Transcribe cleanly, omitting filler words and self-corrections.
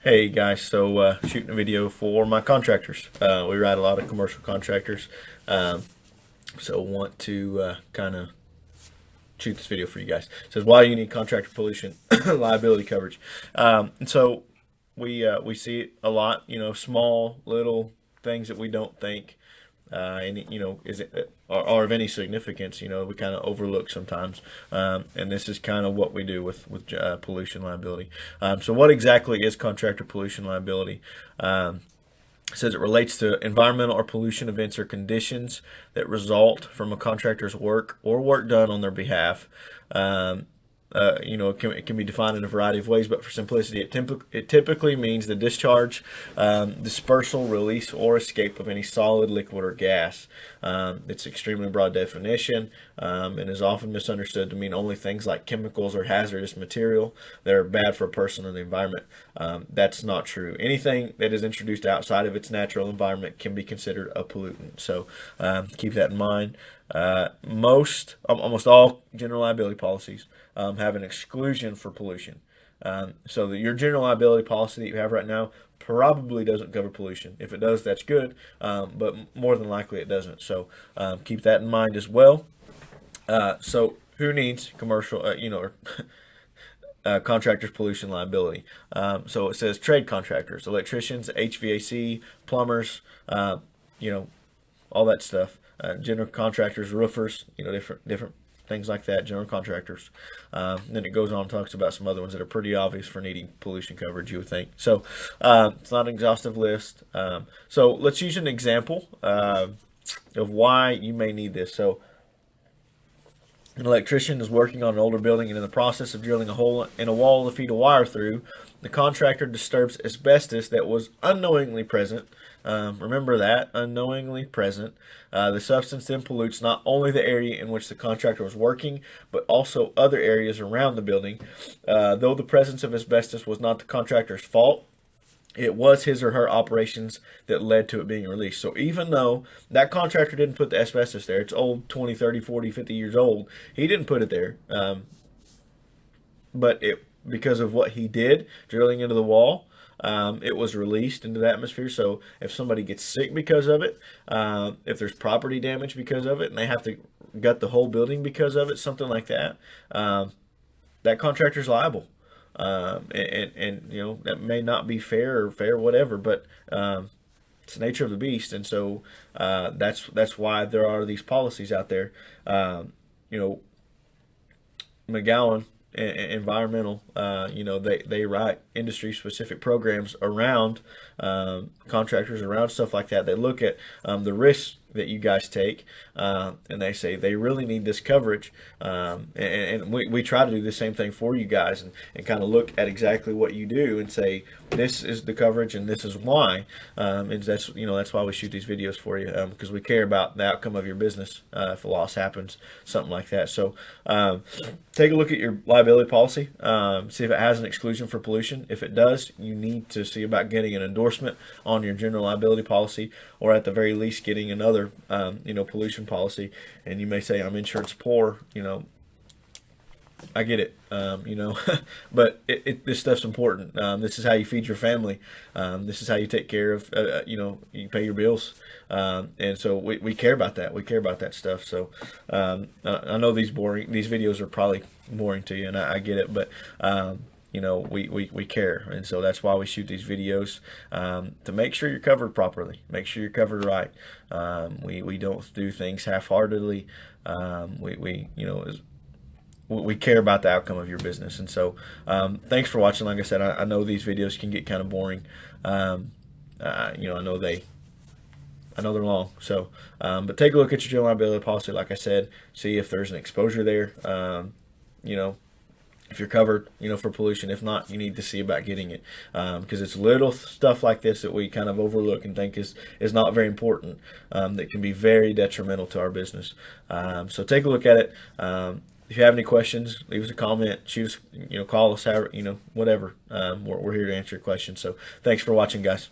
Hey guys, so shooting a video for my contractors. We write a lot of commercial contractors, um, so want to kind of shoot this video for you guys. It says why you need contractor pollution liability coverage, and so we see it a lot. Small little things that we don't think any is it are of any significance. We kind of overlook sometimes, and this is kind of what we do with pollution liability. So what exactly is contractor pollution liability? It says it relates to environmental or pollution events or conditions that result from a contractor's work or work done on their behalf. It can be defined in a variety of ways, but for simplicity, it typically means the discharge, dispersal, release, or escape of any solid, liquid, or gas. It's extremely broad definition and is often misunderstood to mean only things like chemicals or hazardous material that are bad for a person and the environment. That's not true. Anything that is introduced outside of its natural environment can be considered a pollutant. So keep that in mind. Almost all general liability policies have an exclusion for pollution. So your general liability policy that you have right now probably doesn't cover pollution. If it does, that's good, but more than likely it doesn't. So keep that in mind as well. So who needs commercial, contractors pollution liability? So it says trade contractors, electricians, HVAC, plumbers, all that stuff. General contractors, roofers, different things like that. General contractors. Then it goes on and talks about some other ones that are pretty obvious for needing pollution coverage, you would think. So it's not an exhaustive list. So let's use an example of why you may need this. So an electrician is working on an older building and in the process of drilling a hole in a wall to feed a wire through, the contractor disturbs asbestos that was unknowingly present. Remember that, unknowingly present. The substance then pollutes not only the area in which the contractor was working, but also other areas around the building. Though the presence of asbestos was not the contractor's fault, it was his or her operations that led to it being released. So even though that contractor didn't put the asbestos there, it's old, 20, 30, 40, 50 years old, he didn't put it there. But because of what he did, drilling into the wall, it was released into the atmosphere. So if somebody gets sick because of it, if there's property damage because of it, and they have to gut the whole building because of it, something like that, that contractor's liable. And that may not be fair or fair whatever, but it's the nature of the beast, and so that's why there are these policies out there. McGowan Environmental, they write industry specific programs around contractors, around stuff like that. They look at the risks that you guys take, and they say they really need this coverage, and we try to do the same thing for you guys, and kind of look at exactly what you do and say this is the coverage and this is why, and that's why we shoot these videos for you, because we care about the outcome of your business if a loss happens, something like that. So take a look at your liability policy, see if it has an exclusion for pollution. If it does, you need to see about getting an endorsement on your general liability policy, or at the very least getting another pollution policy. And you may say, I'm insurance poor, I get it, but this stuff's important. This is how you feed your family. This is how you take care of, you pay your bills. And so we care about that. We care about that stuff. So I know these videos are probably boring to you, and I get it, but we care, and so that's why we shoot these videos, to make sure you're covered properly, make sure you're covered right. We don't do things half-heartedly. We care about the outcome of your business, and so thanks for watching. Like I said, I know these videos can get kind of boring. I know they're long, so but take a look at your general liability policy. Like I said, see if there's an exposure there. If you're covered, for pollution. If not, you need to see about getting it, because it's little stuff like this that we kind of overlook and think is not very important, that can be very detrimental to our business. So take a look at it. If you have any questions, leave us a comment, shoot us, call us, whatever. We're here to answer your questions. So thanks for watching, guys.